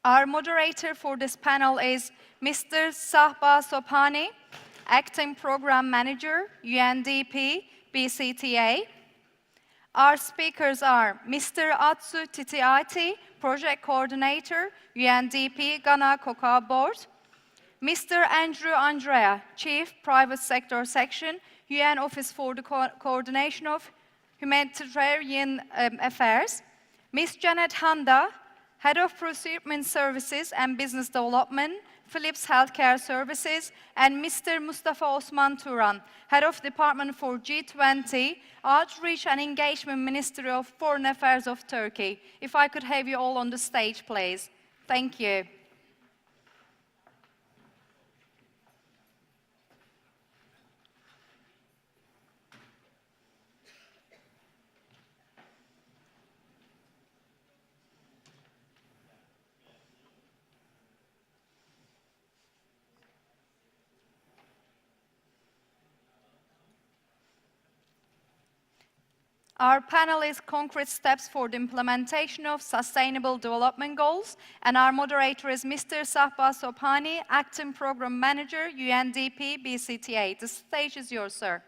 Our moderator for this panel is Mr. Sahba Sophani, Acting Program Manager, UNDP BCTA. Our speakers are Mr. Atsu Titiati, Project Coordinator, UNDP Ghana Cocoa Board, Mr. Andrew Andrea, Chief Private Sector Section, UN Office for the Coordination of Humanitarian Affairs, Ms. Janet Handa, Head of Procurement Services and Business Development, Philips Healthcare Services, and Mr. Mustafa Osman Turan, Head of Department for G20, Outreach and Engagement Ministry of Foreign Affairs of Turkey. If I could have you all on the stage, please. Thank you. Our panel is Concrete Steps for the Implementation of Sustainable Development Goals, and our moderator is Mr. Sahba Sophani, Acting Program Manager, UNDP BCTA. The stage is yours, sir.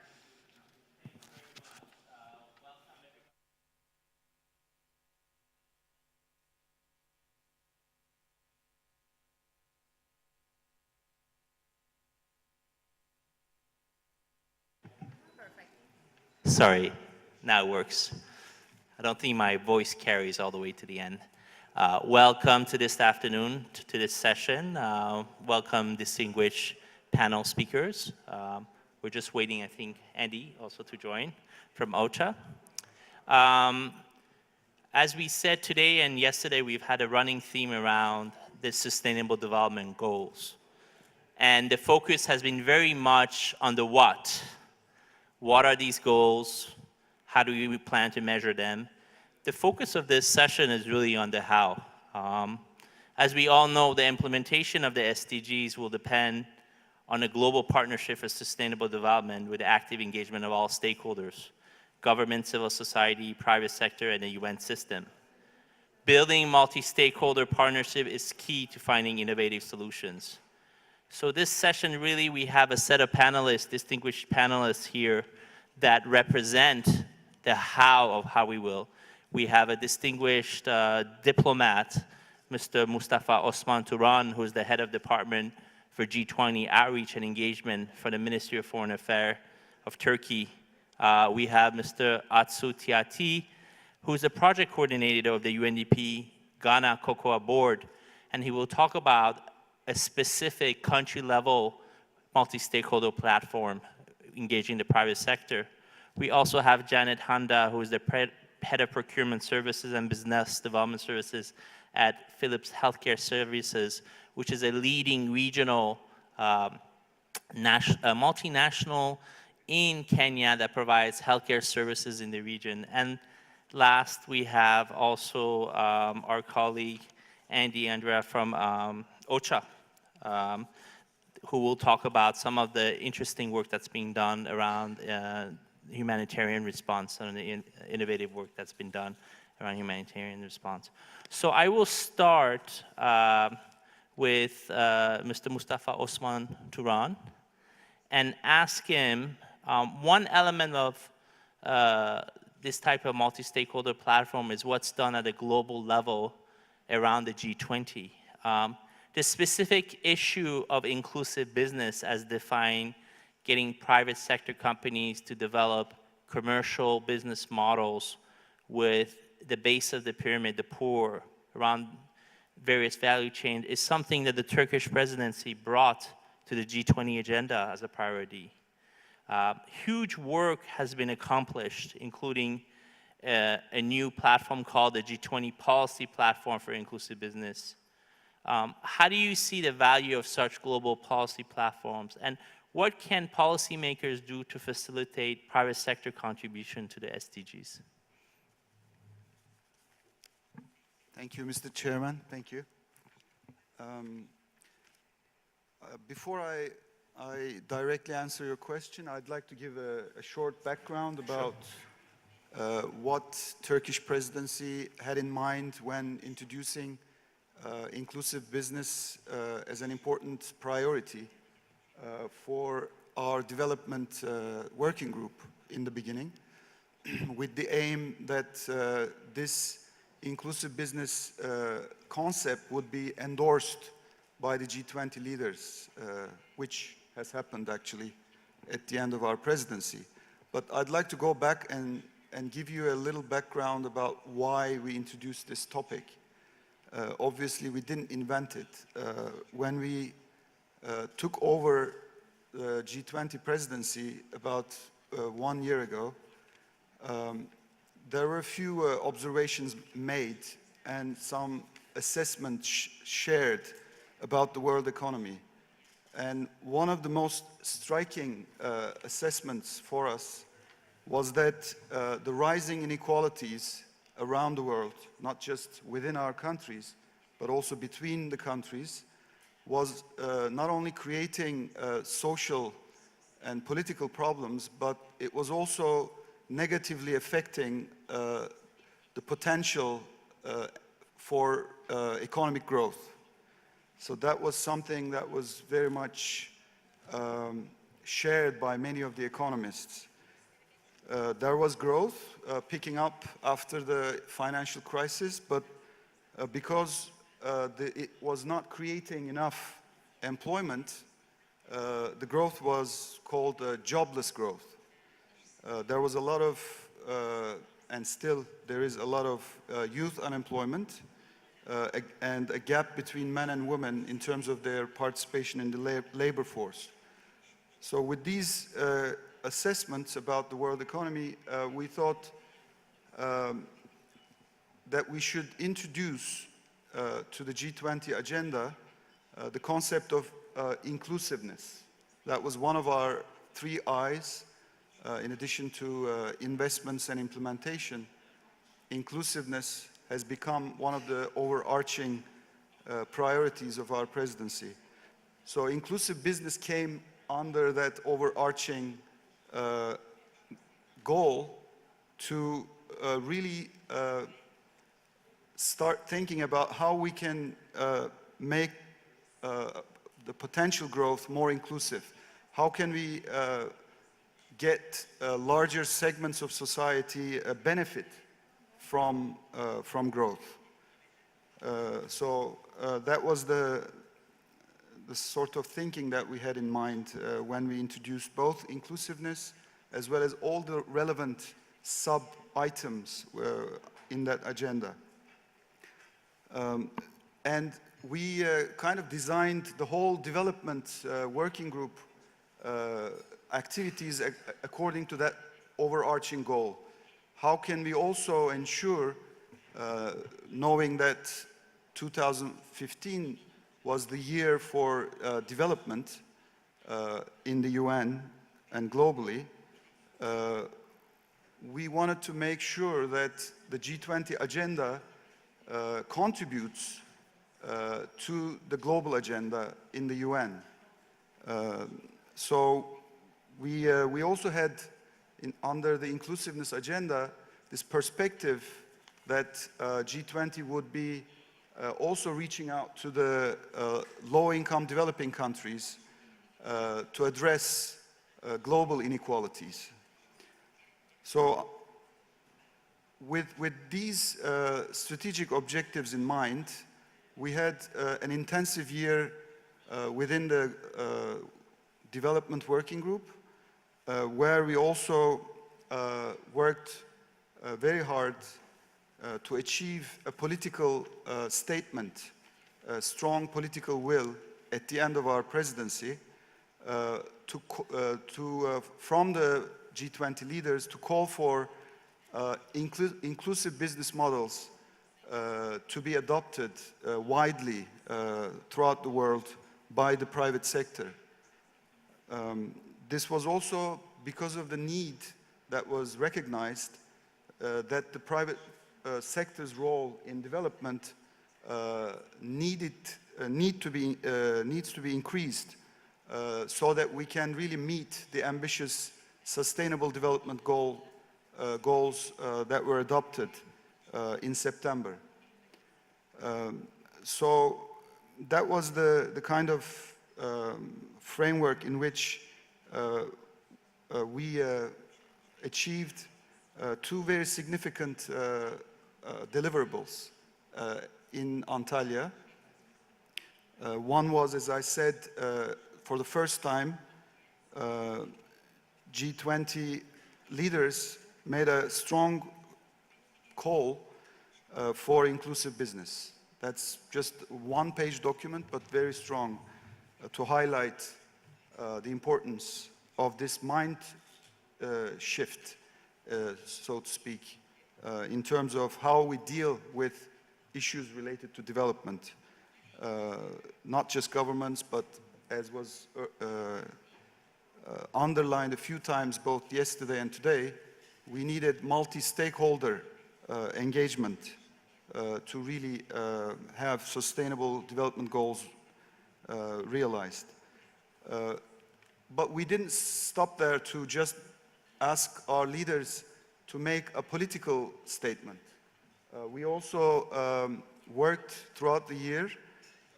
Sorry, now it works. I don't think my voice carries all the way to the end. Welcome to this afternoon, to this session. Welcome distinguished panel speakers. We're just waiting, I think, Andy also to join from OCHA. As we said today and yesterday, we've had a running theme around the Sustainable Development Goals. And the focus has been very much on the what. What are these goals? How do we plan to measure them? The focus of this session is really on the how. As we all know, the implementation of the SDGs will depend on a global partnership for sustainable development with the active engagement of all stakeholders, government, civil society, private sector, and the UN system. Building multi-stakeholder partnership is key to finding innovative solutions. So this session, really, we have a set of panelists, distinguished panelists here that represent the how of how we will. We have a distinguished diplomat, Mr. Mustafa Osman Turan, who is the head of department for G20 outreach and engagement for the Ministry of Foreign Affairs of Turkey. We have Mr. Atsu Tiati, who is the project coordinator of the UNDP Ghana Cocoa Board, and he will talk about a specific country-level multi-stakeholder platform engaging the private sector. We also have Janet Handa, who is the Head of Procurement Services and Business Development Services at Philips Healthcare Services, which is a leading regional multinational in Kenya that provides healthcare services in the region. And last, we have also our colleague, Andy Andrea from OCHA, who will talk about some of the interesting work that's being done around humanitarian response and the innovative work that's been done around humanitarian response. So I will start with Mr. Mustafa Osman Turan and ask him one element of this type of multi-stakeholder platform is what's done at a global level around the G20. The specific issue of inclusive business as defined, getting private sector companies to develop commercial business models with the base of the pyramid, the poor, around various value chains, is something that the Turkish presidency brought to the G20 agenda as a priority. Huge work has been accomplished, including a new platform called the G20 Policy Platform for Inclusive Business. How do you see the value of such global policy platforms, and what can policymakers do to facilitate private sector contribution to the SDGs? Thank you, Mr. Chairman. Thank you. Before I directly answer your question, I'd like to give a short background about what Turkish presidency had in mind when introducing inclusive business as an important priority for our development working group in the beginning, with the aim that this inclusive business concept would be endorsed by the G20 leaders, which has happened actually at the end of our presidency. But I'd like to go back and give you a little background about why we introduced this topic. Obviously, we didn't invent it. When we took over the G20 presidency about 1 year ago, there were a few observations made and some assessments shared about the world economy. And one of the most striking assessments for us was that the rising inequalities around the world, not just within our countries, but also between the countries, was not only creating social and political problems, but it was also negatively affecting the potential for economic growth. So that was something that was very much shared by many of the economists. There was growth picking up after the financial crisis, but because it was not creating enough employment, the growth was called jobless growth. There was a lot of, and still there is a lot of youth unemployment and a gap between men and women in terms of their participation in the labor force. So with these assessments about the world economy, we thought that we should introduce to the G20 agenda the concept of inclusiveness. That was one of our 3 I's. In addition to investments and implementation, inclusiveness has become one of the overarching priorities of our presidency. So inclusive business came under that overarching goal to really start thinking about how we can make the potential growth more inclusive. How can we get larger segments of society benefit from growth? So that was the sort of thinking that we had in mind when we introduced both inclusiveness as well as all the relevant sub-items in that agenda. And we kind of designed the whole development working group activities according to that overarching goal. How can we also ensure, knowing that 2015 was the year for development in the UN and globally, we wanted to make sure that the G20 agenda contributes to the global agenda in the UN. So we also had, under the inclusiveness agenda, this perspective that G20 would be also reaching out to the low-income developing countries to address global inequalities. So with these strategic objectives in mind, we had an intensive year within the development working group, where we also worked very hard to achieve a political statement, a strong political will at the end of our presidency from the G20 leaders to call for inclusive business models to be adopted widely throughout the world by the private sector. This was also because of the need that was recognized that the private sector's role in development needs to be increased so that we can really meet the ambitious sustainable development goals that were adopted in September. So that was the kind of framework in which we achieved two very significant deliverables in Antalya. One was, as I said, for the first time, G20 leaders made a strong call for inclusive business. That's just a one-page document, but very strong to highlight the importance of this mind shift, so to speak, in terms of how we deal with issues related to development. Not just governments, but as was underlined a few times both yesterday and today, we needed multi-stakeholder engagement to really have sustainable development goals realized. But we didn't stop there to just ask our leaders to make a political statement. We also worked throughout the year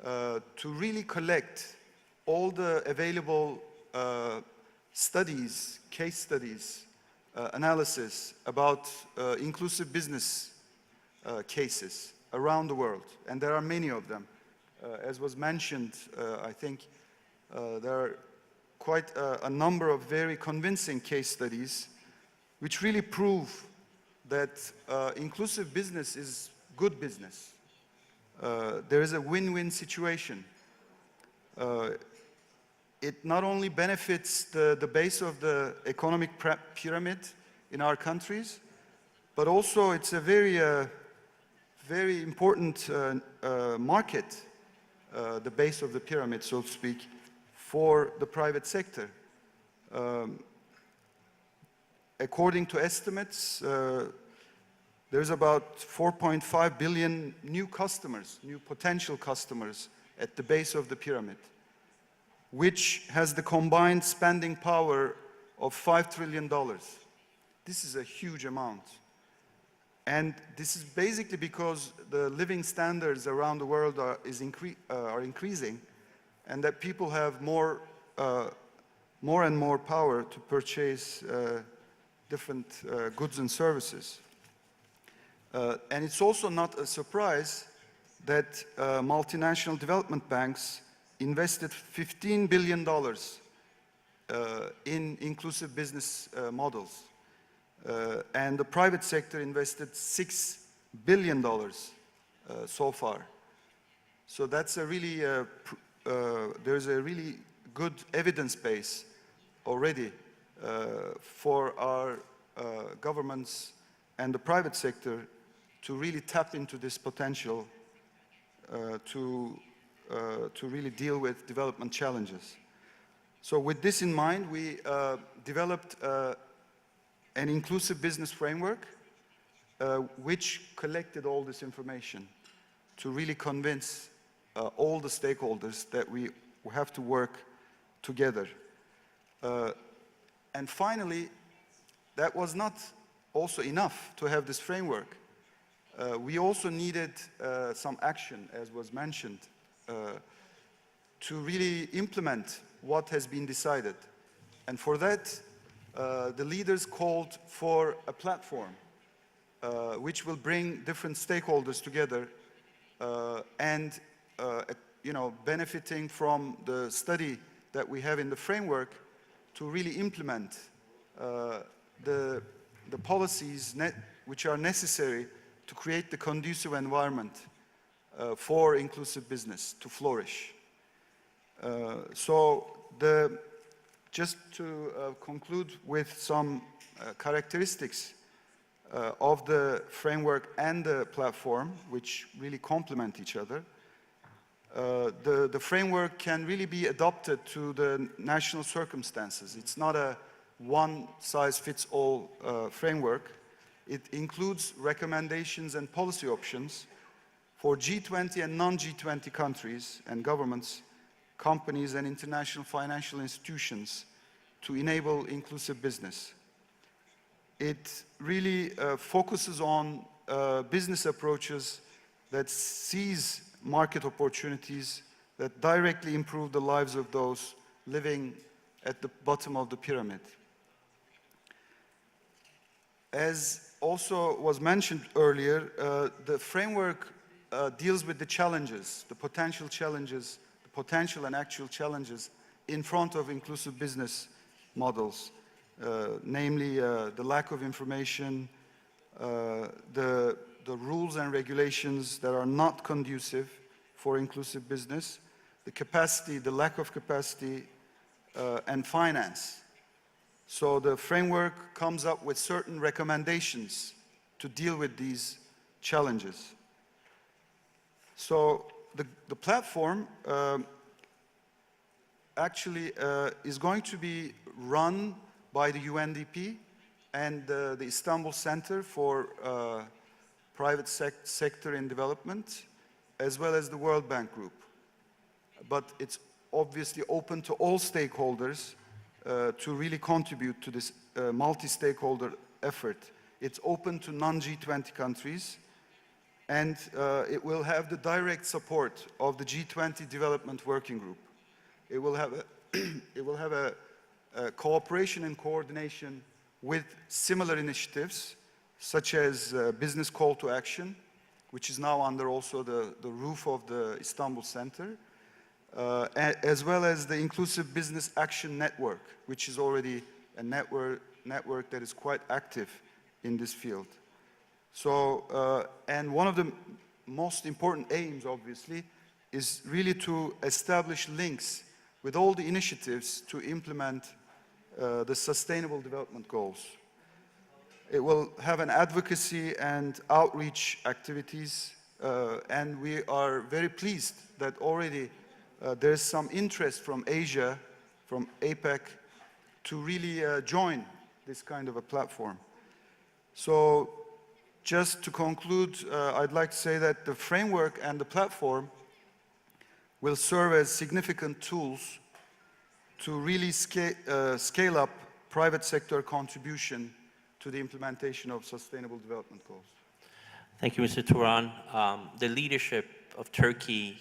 to really collect all the available studies, case studies, analysis about inclusive business cases around the world. And there are many of them. As was mentioned, I think there are quite a number of very convincing case studies which really prove that inclusive business is good business. There is a win-win situation. It not only benefits the base of the economic pyramid in our countries, but also it's a very important market, the base of the pyramid, so to speak, for the private sector. According to estimates, there's about 4.5 billion new customers, new potential customers at the base of the pyramid, which has the combined spending power of $5 trillion. This is a huge amount. And this is basically because the living standards around the world are increasing, and that people have more and more power to purchase different goods and services. And it's also not a surprise that multinational development banks invested $15 billion in inclusive business models. And the private sector invested $6 billion so far. So that's a really, there's a really good evidence base already for our governments and the private sector to really tap into this potential to really deal with development challenges. So with this in mind, we developed an inclusive business framework which collected all this information to really convince all the stakeholders that we have to work together. And finally, that was not also enough to have this framework. We also needed some action, as was mentioned, to really implement what has been decided. And for that, the leaders called for a platform which will bring different stakeholders together and benefiting from the study that we have in the framework to really implement the policies which are necessary to create the conducive environment for inclusive business to flourish. Just to conclude with some characteristics of the framework and the platform, which really complement each other. The framework can really be adopted to the national circumstances. It's not a one-size-fits-all framework. It includes recommendations and policy options for G20 and non-G20 countries and governments, companies and international financial institutions to enable inclusive business. It really focuses on business approaches that seize market opportunities that directly improve the lives of those living at the bottom of the pyramid. As also was mentioned earlier, the framework deals with the challenges, the potential challenges, the potential and actual challenges in front of inclusive business models, namely the lack of information, the rules and regulations that are not conducive for inclusive business, the capacity, the lack of capacity, and finance. So the framework comes up with certain recommendations to deal with these challenges. So the platform actually is going to be run by the UNDP and the Istanbul Center for Private Sector in Development, as well as the World Bank Group. But it's obviously open to all stakeholders to really contribute to this multi-stakeholder effort. It's open to non-G20 countries, and it will have the direct support of the G20 Development Working Group. It will have a cooperation and coordination with similar initiatives, such as Business Call to Action, which is now under also the roof of the Istanbul Center, as well as the Inclusive Business Action Network, which is already a network that is quite active in this field. So, and one of the most important aims, obviously, is really to establish links with all the initiatives to implement the Sustainable Development Goals. It will have an advocacy and outreach activities, and we are very pleased that already there's some interest from Asia, from APEC, to really join this kind of a platform. So just to conclude, I'd like to say that the framework and the platform will serve as significant tools to really scale up private sector contribution to the implementation of Sustainable Development Goals. Thank you, Mr. Turan. The leadership of Turkey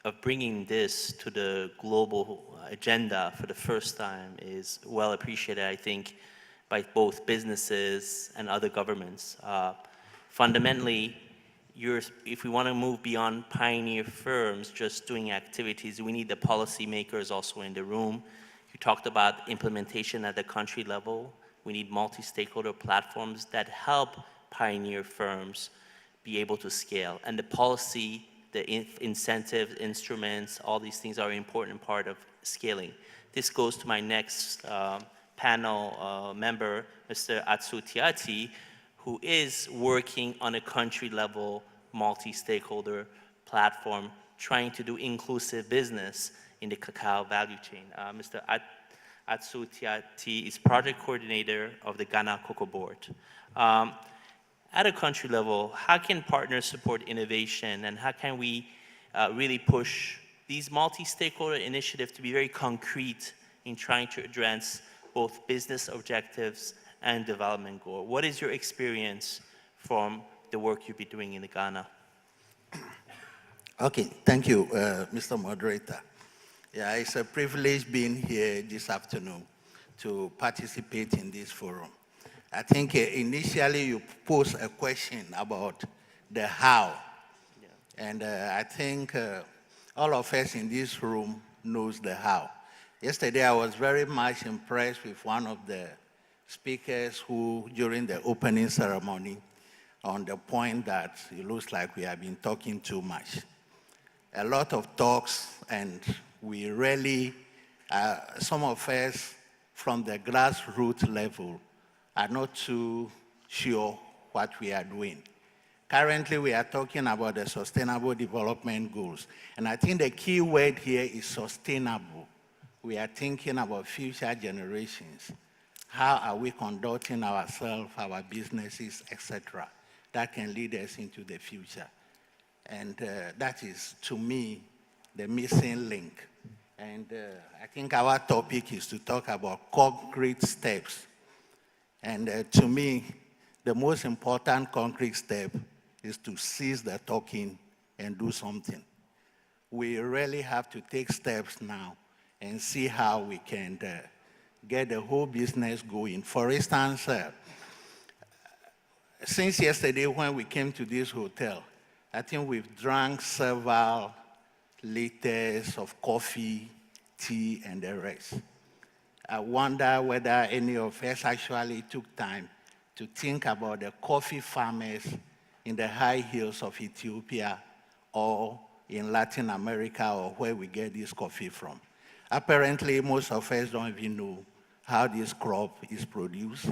of bringing this to the global agenda for the first time is well appreciated, I think, by both businesses and other governments. Fundamentally, if we want to move beyond pioneer firms just doing activities, we need the policymakers also in the room. You talked about implementation at the country level. We need multi-stakeholder platforms that help pioneer firms be able to scale. And the policy, the incentives, instruments, all these things are an important part of scaling. This goes to my next panel member, Mr. Atsu Tiati, who is working on a country-level multi-stakeholder platform, trying to do inclusive business in the cacao value chain. Mr. Atsu Tiati is project coordinator of the Ghana Cocoa Board. At a country level, how can partners support innovation, and how can we really push these multi-stakeholder initiatives to be very concrete in trying to address both business objectives and development goal? What is your experience from the work you'll be doing in Ghana? Okay, thank you, Mr. Moderator. Yeah, it's a privilege being here this afternoon to participate in this forum. I think initially you posed a question about the how. Yeah. And I think all of us in this room knows the how. Yesterday I was very much impressed with one of the speakers who, during the opening ceremony, on the point that it looks like we have been talking too much. A lot of talks, and we really, some of us from the grassroots level are not too sure what we are doing. Currently, we are talking about the Sustainable Development Goals, and I think the key word here is sustainable. We are thinking about future generations. How are we conducting ourselves, our businesses, etc., that can lead us into the future? And that is, to me, the missing link. And I think our topic is to talk about concrete steps. And to me, the most important concrete step is to cease the talking and do something. We really have to take steps now and see how we can get the whole business going. For instance, since yesterday when we came to this hotel, I think we've drank several liters of coffee, tea, and the rest. I wonder whether any of us actually took time to think about the coffee farmers in the high hills of Ethiopia or in Latin America or where we get this coffee from. Apparently, most of us don't even know how this crop is produced.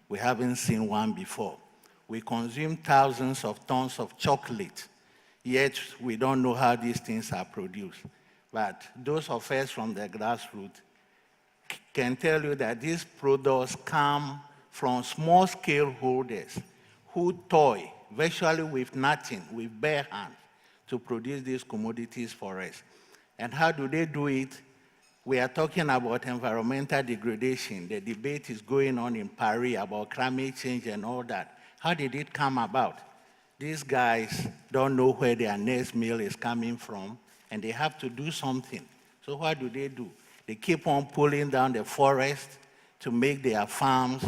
We haven't seen one before. We consume thousands of tons of chocolate, yet we don't know how these things are produced. But those of us from the grassroots can tell you that these products come from small-scale holders who toy virtually with nothing, with bare hands, to produce these commodities for us. And how do they do it? We are talking about environmental degradation. The debate is going on in Paris about climate change and all that. How did it come about? These guys don't know where their next meal is coming from, and they have to do something. So what do? They keep on pulling down the forest to make their farms.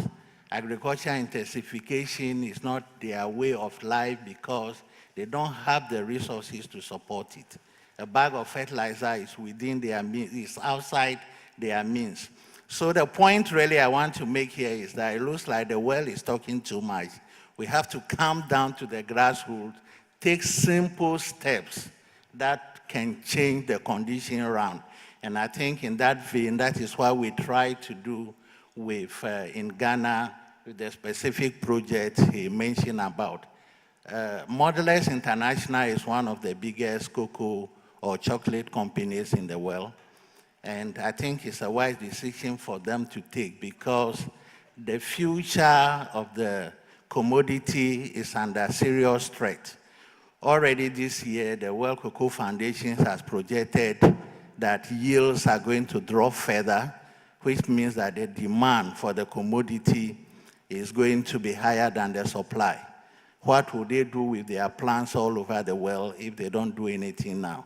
Agriculture intensification is not their way of life because they don't have the resources to support it. A bag of fertilizer is within their means, is outside their means. So the point really I want to make here is that it looks like the world is talking too much. We have to come down to the grassroots, take simple steps that can change the condition around. And I think in that vein, that is what we try to do with, in Ghana, with the specific project he mentioned about. Mondelez International is one of the biggest cocoa or chocolate companies in the world. And I think it's a wise decision for them to take because the future of the commodity is under serious threat. Already this year, the World Cocoa Foundation has projected that yields are going to drop further, which means that the demand for the commodity is going to be higher than the supply. What will they do with their plants all over the world if they don't do anything now?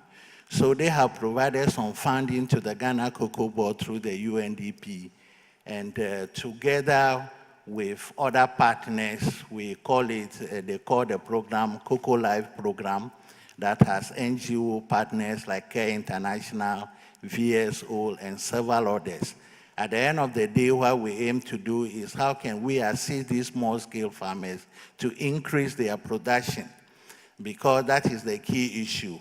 So they have provided some funding to the Ghana Cocoa Board through the UNDP, and together with other partners, we call it, they call the program Cocoa Life Program, that has NGO partners like Care International, VSO, and several others. At the end of the day, what we aim to do is how can we assist these small-scale farmers to increase their production, because that is the key issue.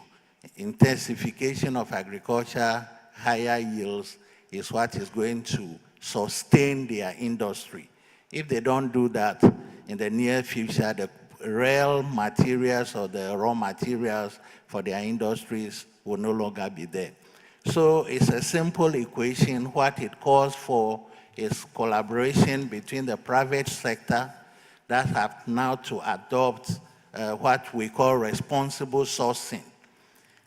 Intensification of agriculture, higher yields is what is going to sustain their industry. If they don't do that, in the near future, the real materials or the raw materials for their industries will no longer be there. So it's a simple equation. What it calls for is collaboration between the private sector that have now to adopt what we call responsible sourcing,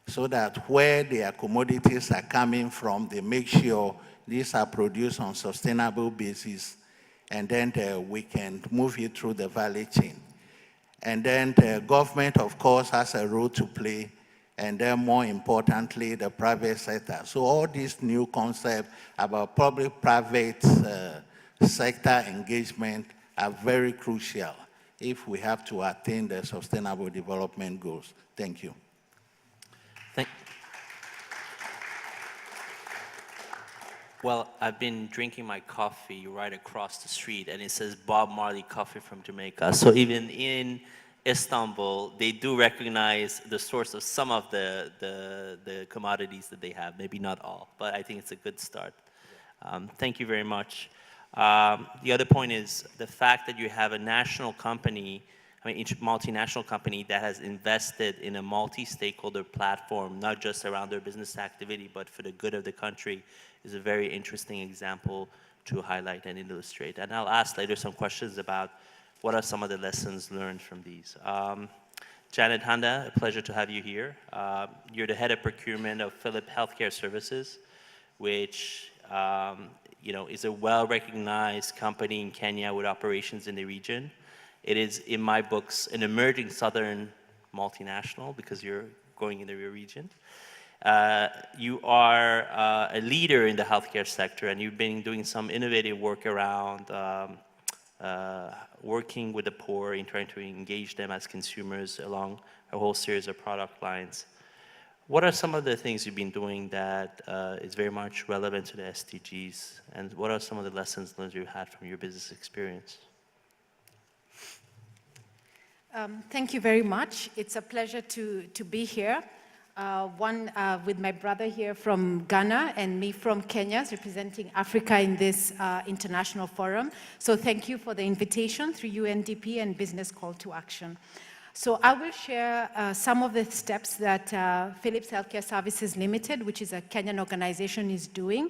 so that where their commodities are coming from, they make sure these are produced on sustainable basis, and then we can move it through the value chain. And then the government, of course, has a role to play, and then more importantly, the private sector. So all these new concepts about public-private sector engagement are very crucial if we have to attain the Sustainable Development Goals. Thank you. Well, I've been drinking my coffee right across the street, and it says Bob Marley Coffee from Jamaica. So even in Istanbul, they do recognize the source of some of the commodities that they have, maybe not all, but I think it's a good start. Thank you very much. The other point is the fact that you have a national company, multinational company that has invested in a multi-stakeholder platform, not just around their business activity, but for the good of the country, is a very interesting example to highlight and illustrate. And I'll ask later some questions about what are some of the lessons learned from these. Janet Handa, a pleasure to have you here. You're the head of procurement of Philip Healthcare Services, which is a well-recognized company in Kenya with operations in the region. It is, in my books, an emerging southern multinational because you're going in your region. You are a leader in the healthcare sector, and you've been doing some innovative work around working with the poor in trying to engage them as consumers along a whole series of product lines. What are some of the things you've been doing that is very much relevant to the SDGs, and what are some of the lessons learned you had from your business experience? Thank you very much. It's a pleasure to be here. With my brother here from Ghana and me from Kenya, representing Africa in this international forum. So thank you for the invitation through UNDP and Business Call to Action. So I will share some of the steps that Philips Healthcare Services Limited, which is a Kenyan organization, is doing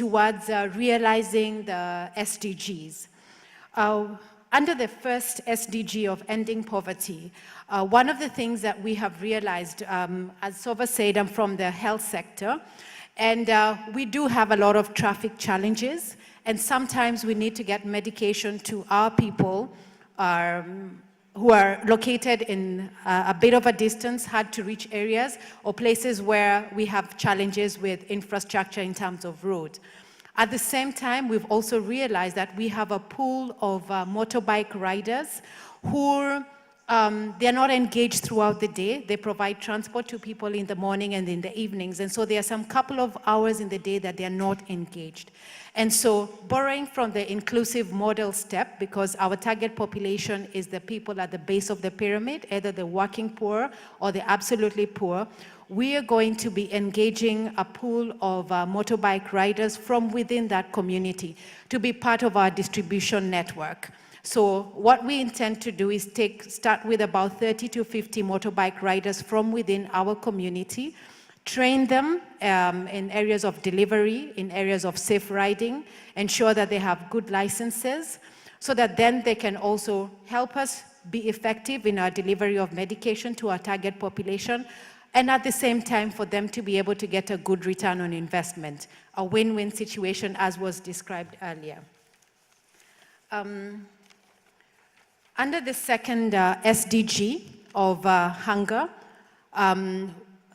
towards realizing the SDGs. Under the first SDG of ending poverty, one of the things that we have realized, as Sova said, I'm from the health sector, and we do have a lot of traffic challenges, and sometimes we need to get medication to our people who are located in a bit of a distance, hard to reach areas, or places where we have challenges with infrastructure in terms of road. At the same time, we've also realized that we have a pool of motorbike riders who they're not engaged throughout the day. They provide transport to people in the morning and in the evenings. And so there are some couple of hours in the day that they're not engaged. And so borrowing from the inclusive model step, because our target population is the people at the base of the pyramid, either the working poor or the absolutely poor, we are going to be engaging a pool of motorbike riders from within that community to be part of our distribution network. So what we intend to do is start with about 30 to 50 motorbike riders from within our community, train them in areas of delivery, in areas of safe riding, ensure that they have good licenses, so that then they can also help us be effective in our delivery of medication to our target population, and at the same time for them to be able to get a good return on investment, a win-win situation as was described earlier. Under the second SDG of hunger,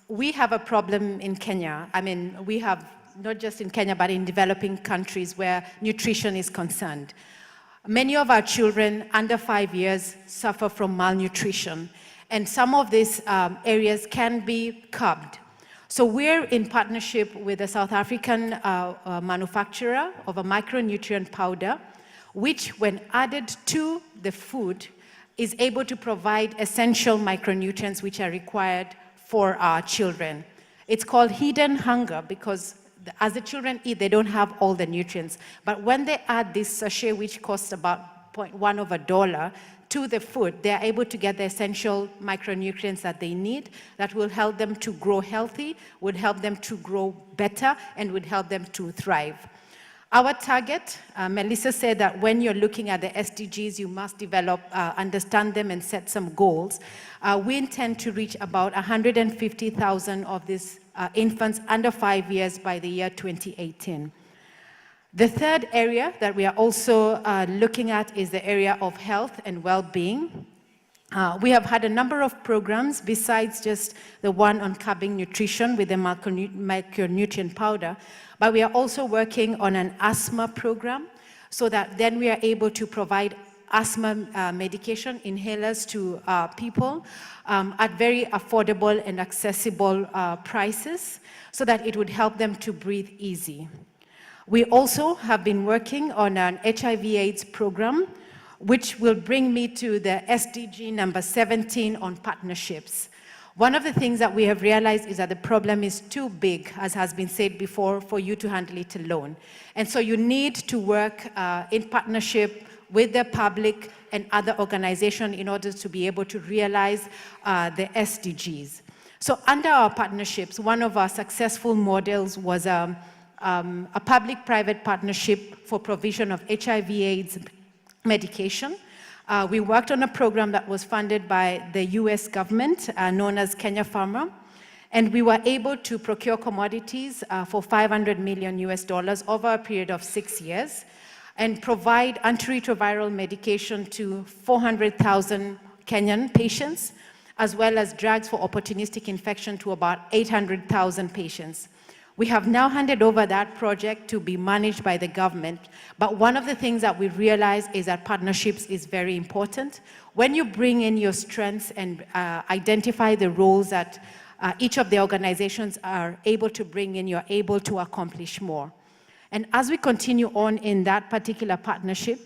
we have a problem in Kenya. I mean, we have, not just in Kenya, but in developing countries where nutrition is concerned. Many of our children under 5 years suffer from malnutrition, and some of these areas can be curbed. So we're in partnership with a South African manufacturer of a micronutrient powder, which when added to the food is able to provide essential micronutrients which are required for our children. It's called hidden hunger because as the children eat, they don't have all the nutrients. But when they add this sachet, which costs about $0.1 to the food, they are able to get the essential micronutrients that they need that will help them to grow healthy, would help them to grow better, and would help them to thrive. Our target, Melissa said that when you're looking at the SDGs, you must develop, understand them, and set some goals. We intend to reach about 150,000 of these infants under 5 years by the year 2018. The third area that we are also looking at is the area of health and well-being. We have had a number of programs besides just the one on curbing nutrition with the micronutrient powder, but we are also working on an asthma program so that then we are able to provide asthma medication, inhalers to people at very affordable and accessible prices so that it would help them to breathe easy. We also have been working on an HIV/AIDS program, which will bring me to the SDG number 17 on partnerships. One of the things that we have realized is that the problem is too big, as has been said before, for you to handle it alone. And so you need to work in partnership with the public and other organizations in order to be able to realize the SDGs. So under our partnerships, one of our successful models was a public-private partnership for provision of HIV/AIDS medication. We worked on a program that was funded by the US government, known as Kenya Pharma, and we were able to procure commodities for $500 million over a period of 6 years, and provide antiretroviral medication to 400,000 Kenyan patients, as well as drugs for opportunistic infection to about 800,000 patients. We have now handed over that project to be managed by the government, but one of the things that we realize is that partnerships is very important. When you bring in your strengths and identify the roles that each of the organizations are able to bring in, you're able to accomplish more. And as we continue on in that particular partnership,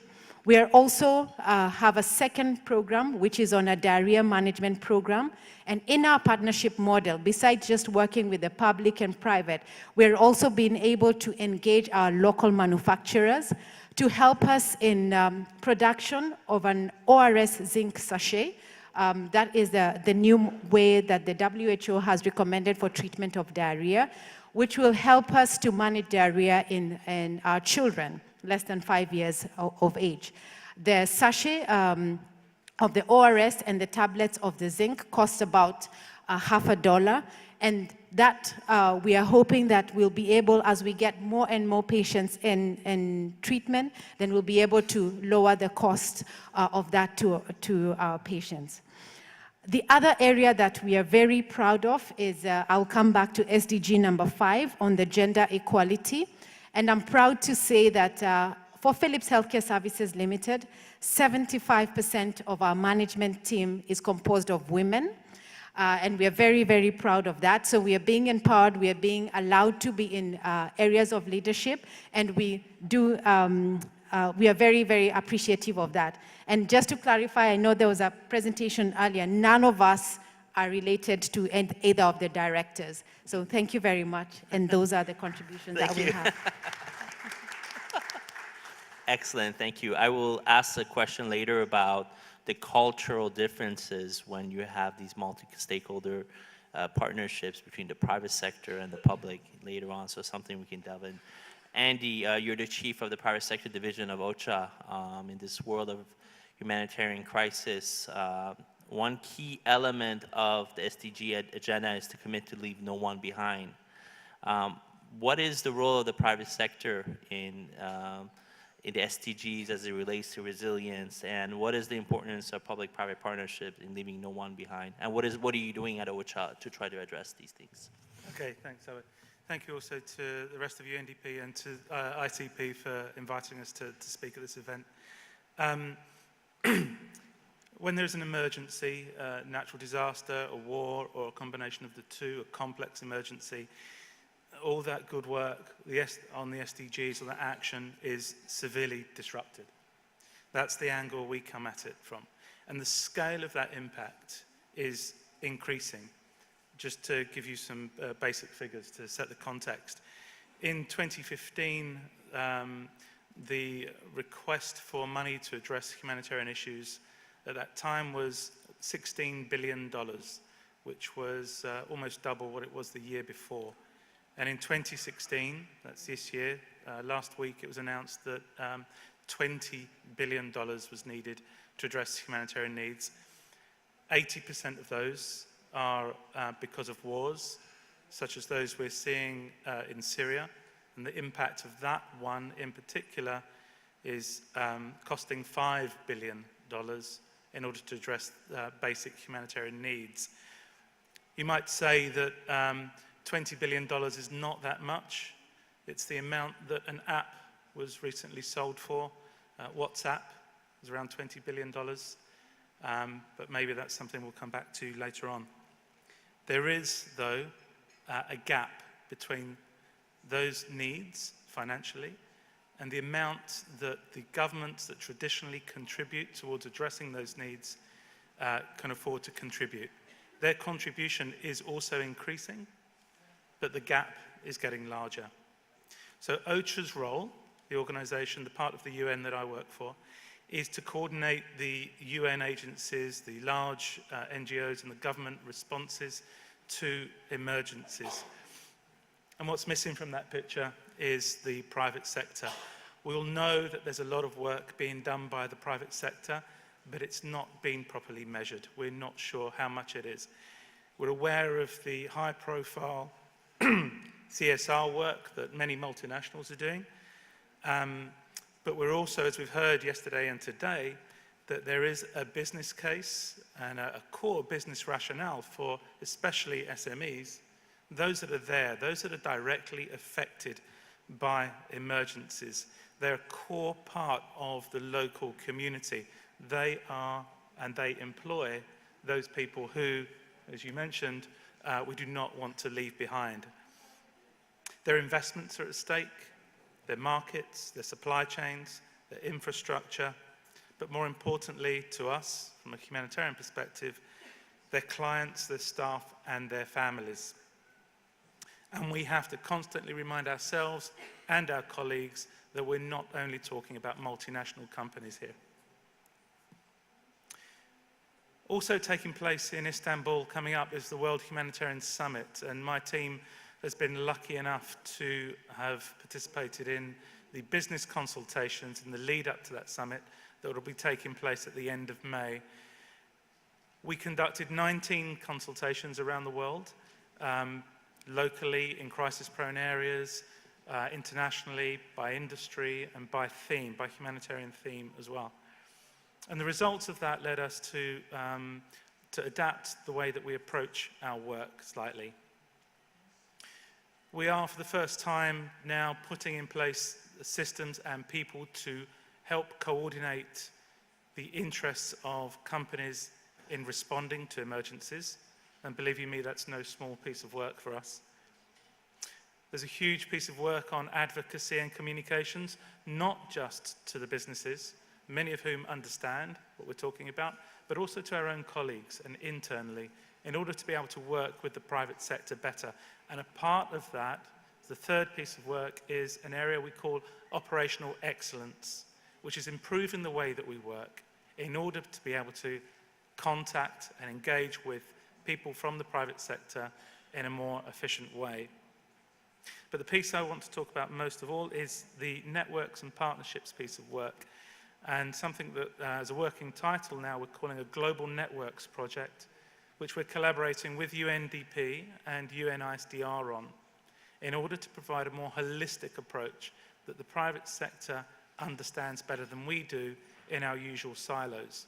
we are also have a second program, which is on a diarrhea management program. And in our partnership model, besides just working with the public and private, we're also being able to engage our local manufacturers to help us in production of an ORS zinc sachet. That is the new way that the WHO has recommended for treatment of diarrhea, which will help us to manage diarrhea in our children less than 5 years of age. The sachet of the ORS and the tablets of the zinc cost about $50, and that we are hoping that we'll be able, as we get more and more patients in treatment, then we'll be able to lower the cost of that to our patients. The other area that we are very proud of is, I'll come back to SDG number 5 on the gender equality. And I'm proud to say that for Philips Healthcare Services Limited, 75% of our management team is composed of women. And we are very, very proud of that. So we are being empowered, we are being allowed to be in areas of leadership, and we are very, very appreciative of that. And just to clarify, I know there was a presentation earlier, none of us are related to either of the directors. So thank you very much, and those are the contributions that we have. Excellent, thank you. I will ask a question later about the cultural differences when you have these multi-stakeholder partnerships between the private sector and the public later on, so something we can delve in. Andy, you're the chief of the private sector division of OCHA. In this world of humanitarian crisis, one key element of the SDG agenda is to commit to leave no one behind. What is the role of the private sector in the SDGs as it relates to resilience, and what is the importance of public-private partnership in leaving no one behind? And what are you doing at OCHA to try to address these things? Okay, thanks, Howard. Thank you also to the rest of UNDP and to ICP for inviting us to speak at this event. When there's an emergency, natural disaster, a war, or a combination of the two, a complex emergency, all that good work on the SDGs or that action is severely disrupted. That's the angle we come at it from. And the scale of that impact is increasing. Just to give you some basic figures to set the context. In 2015, the request for money to address humanitarian issues at that time was $16 billion, which was almost double what it was the year before. And in 2016, that's this year, last week it was announced that $20 billion was needed to address humanitarian needs. 80% of those are because of wars, such as those we're seeing in Syria. And the impact of that one in particular is costing $5 billion in order to address basic humanitarian needs. You might say that $20 billion is not that much. It's the amount that an app was recently sold for. WhatsApp is around $20 billion, but maybe that's something we'll come back to later on. There is, though, a gap between those needs financially and the amount that the governments that traditionally contribute towards addressing those needs can afford to contribute. Their contribution is also increasing, but the gap is getting larger. So OCHA's role, the organization, the part of the UN that I work for, is to coordinate the UN agencies, the large NGOs and the government responses to emergencies. And what's missing from that picture is the private sector. We'll know that there's a lot of work being done by the private sector, but it's not being properly measured. We're not sure how much it is. We're aware of the high-profile CSR work that many multinationals are doing, but we're also, as we've heard yesterday and today, that there is a business case and a core business rationale for especially SMEs, those that are there, those that are directly affected by emergencies. They're a core part of the local community. They are, and they employ those people who, as you mentioned, we do not want to leave behind. Their investments are at stake, their markets, their supply chains, their infrastructure, but more importantly to us, from a humanitarian perspective, their clients, their staff, and their families. And we have to constantly remind ourselves and our colleagues that we're not only talking about multinational companies here. Also taking place in Istanbul coming up is the World Humanitarian Summit, and my team has been lucky enough to have participated in the business consultations in the lead up to that summit that will be taking place at the end of May. We conducted 19 consultations around the world, locally in crisis-prone areas, internationally, by industry, and by theme, by humanitarian theme as well. And the results of that led us to adapt the way that we approach our work slightly. We are, for the first time now, putting in place systems and people to help coordinate the interests of companies in responding to emergencies. And believe you me, that's no small piece of work for us. There's a huge piece of work on advocacy and communications, not just to the businesses, many of whom understand what we're talking about, but also to our own colleagues and internally, in order to be able to work with the private sector better. And a part of that, the third piece of work, is an area we call operational excellence, which is improving the way that we work in order to be able to contact and engage with people from the private sector in a more efficient way. But the piece I want to talk about most of all is the networks and partnerships piece of work, and something that, as a working title now, we're calling a Global Networks Project, which we're collaborating with UNDP and UNISDR on, in order to provide a more holistic approach that the private sector understands better than we do in our usual silos.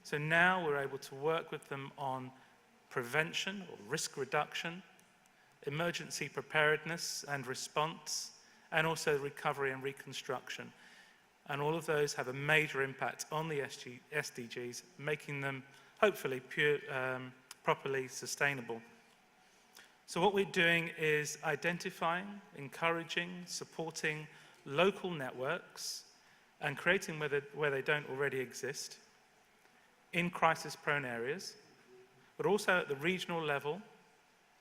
So now we're able to work with them on prevention or risk reduction, emergency preparedness and response, and also recovery and reconstruction. And all of those have a major impact on the SDGs, making them hopefully properly sustainable. So what we're doing is identifying, encouraging, supporting local networks and creating where they don't already exist in crisis-prone areas, but also at the regional level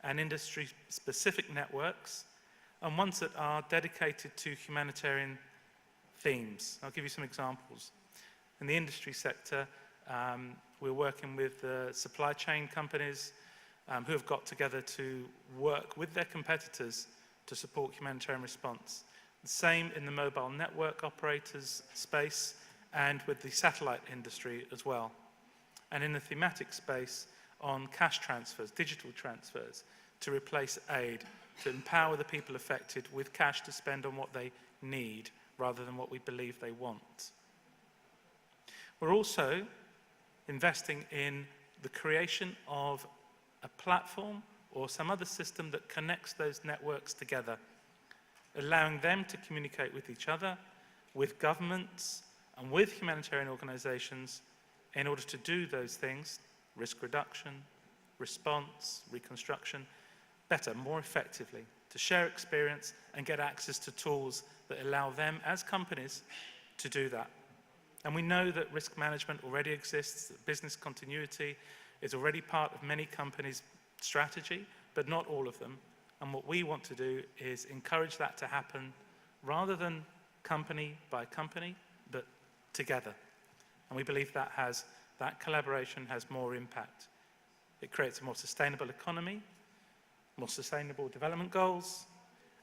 and industry-specific networks, and ones that are dedicated to humanitarian themes. I'll give you some examples. In the industry sector, we're working with supply chain companies who have got together to work with their competitors to support humanitarian response. The same in the mobile network operators space and with the satellite industry as well. And in the thematic space on cash transfers, digital transfers, to replace aid, to empower the people affected with cash to spend on what they need rather than what we believe they want. We're also investing in the creation of a platform or some other system that connects those networks together, allowing them to communicate with each other, with governments, and with humanitarian organizations in order to do those things, risk reduction, response, reconstruction, better, more effectively, to share experience and get access to tools that allow them as companies to do that. And we know that risk management already exists, that business continuity is already part of many companies' strategy, but not all of them. And what we want to do is encourage that to happen rather than company by company, but together. And we believe that collaboration has more impact. It creates a more sustainable economy, more sustainable development goals,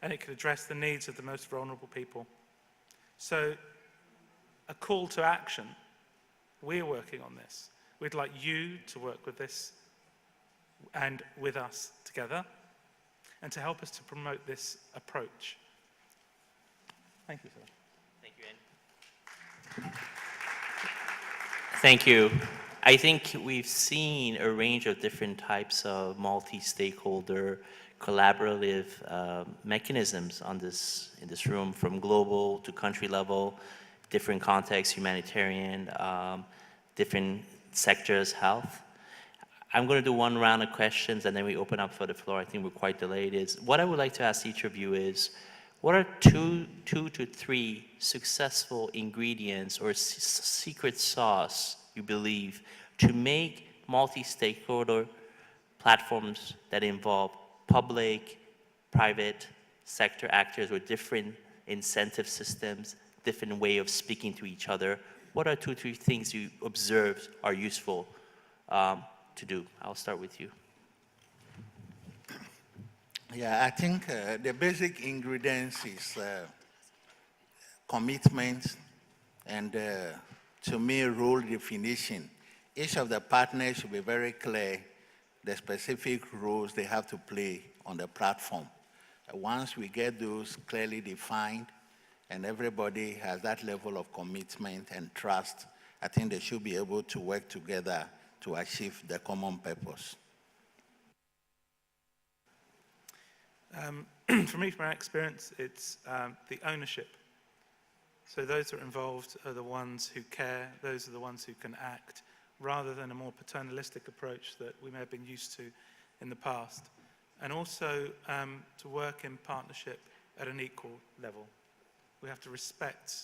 and it can address the needs of the most vulnerable people. So, a call to action. We're working on this. We'd like you to work with this and with us together, and to help us to promote this approach. Thank you, sir. Thank you, Andy. Thank you. I think we've seen a range of different types of multi-stakeholder collaborative mechanisms in this room, from global to country level, different contexts, humanitarian, different sectors, health. I'm going to do one round of questions and then we open up for the floor. I think we're quite delayed. What I would like to ask each of you is, what are two to three successful ingredients or secret sauce you believe to make multi-stakeholder platforms that involve public, private sector actors with different incentive systems, different way of speaking to each other? What are 2 or 3 things you observed are useful to do? I'll start with you. Yeah, I think the basic ingredients is commitment and, to me, role definition. Each of the partners should be very clear the specific roles they have to play on the platform. Once we get those clearly defined and everybody has that level of commitment and trust, I think they should be able to work together to achieve the common purpose. For me, from my experience, it's the ownership. So those that are involved are the ones who care, those are the ones who can act, rather than a more paternalistic approach that we may have been used to in the past. And also to work in partnership at an equal level. We have to respect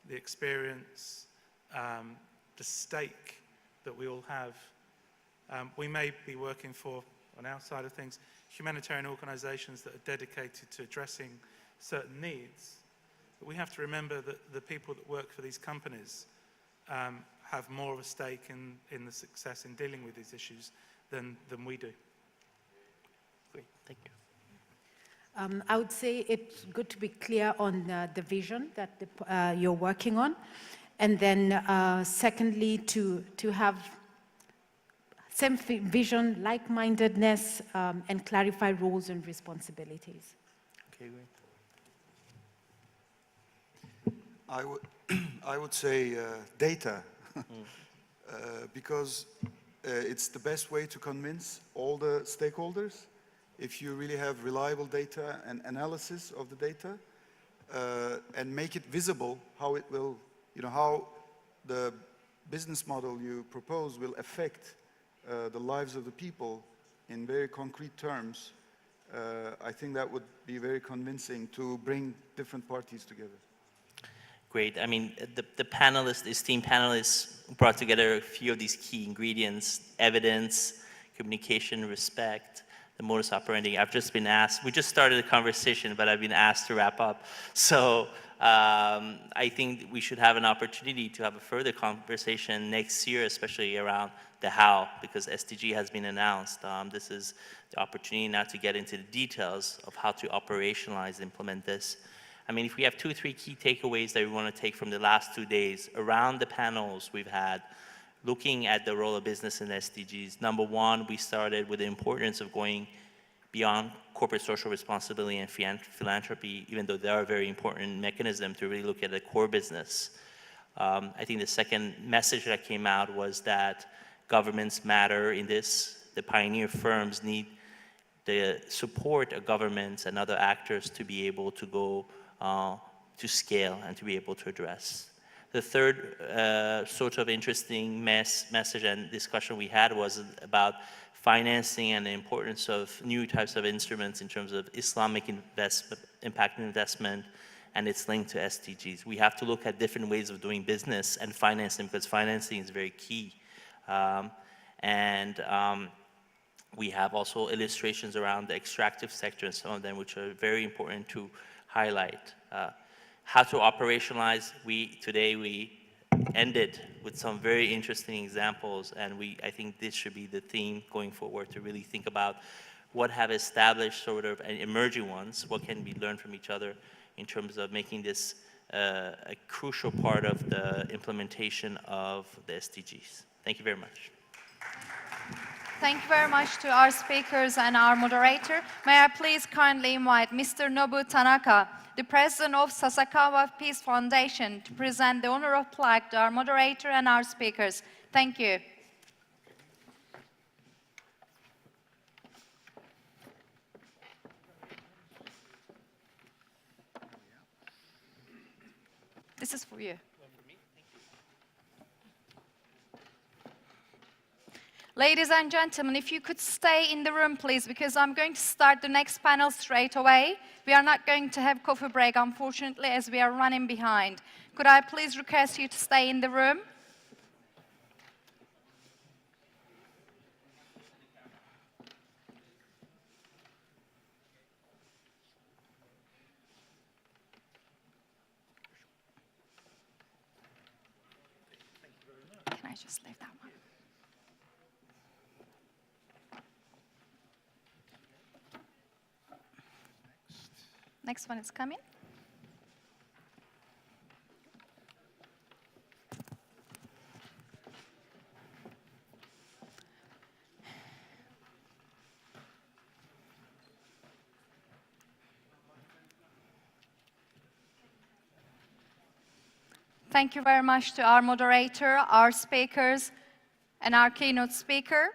the experience, the stake that we all have. We may be working for, on our side of things, humanitarian organizations that are dedicated to addressing certain needs. But we have to remember that the people that work for these companies have more of a stake in the success in dealing with these issues than we do. Great, thank you. I would say it's good to be clear on the vision that you're working on. And then secondly, to have same vision, like-mindedness, and clarify roles and responsibilities. Okay, great. I would say data, because it's the best way to convince all the stakeholders. If you really have reliable data and analysis of the data, and make it visible how it will, how the business model you propose will affect the lives of the people in very concrete terms, I think that would be very convincing to bring different parties together. Great. I mean, the panelists, esteemed panelists, brought together a few of these key ingredients: evidence, communication, respect, the modus operandi. I've just been asked, we just started a conversation, but I've been asked to wrap up. So I think we should have an opportunity to have a further conversation next year, especially around the how, because SDG has been announced. This is the opportunity now to get into the details of how to operationalize, implement this. I mean, if we have 2 or 3 key takeaways that we want to take from the last 2 days around the panels we've had, looking at the role of business in SDGs. Number 1, we started with the importance of going beyond corporate social responsibility and philanthropy, even though they are a very important mechanism to really look at the core business. I think the second message that came out was that governments matter in this. The pioneer firms need the support of governments and other actors to be able to go to scale and to be able to address. The third sort of interesting message and discussion we had was about financing and the importance of new types of instruments in terms of Islamic impact investment and its link to SDGs. We have to look at different ways of doing business and financing, because financing is very key. We have also illustrations around the extractive sector and some of them which are very important to highlight. How to operationalize, today we ended with some very interesting examples, and I think this should be the theme going forward, to really think about what have established sort of and emerging ones, what can be learned from each other in terms of making this a crucial part of the implementation of the SDGs. Thank you very much. Thank you very much to our speakers and our moderator. May I please kindly invite Mr. Nobu Tanaka, the president of Sasakawa Peace Foundation, to present the honor of plaque to our moderator and our speakers. Thank you. This is for you. Ladies and gentlemen, if you could stay in the room, please, because I'm going to start the next panel straight away. We are not going to have coffee break, unfortunately, as we are running behind. Could I please request you to stay in the room? Can I just leave that one? Next one is coming. Thank you very much to our moderator, our speakers, and our keynote speaker.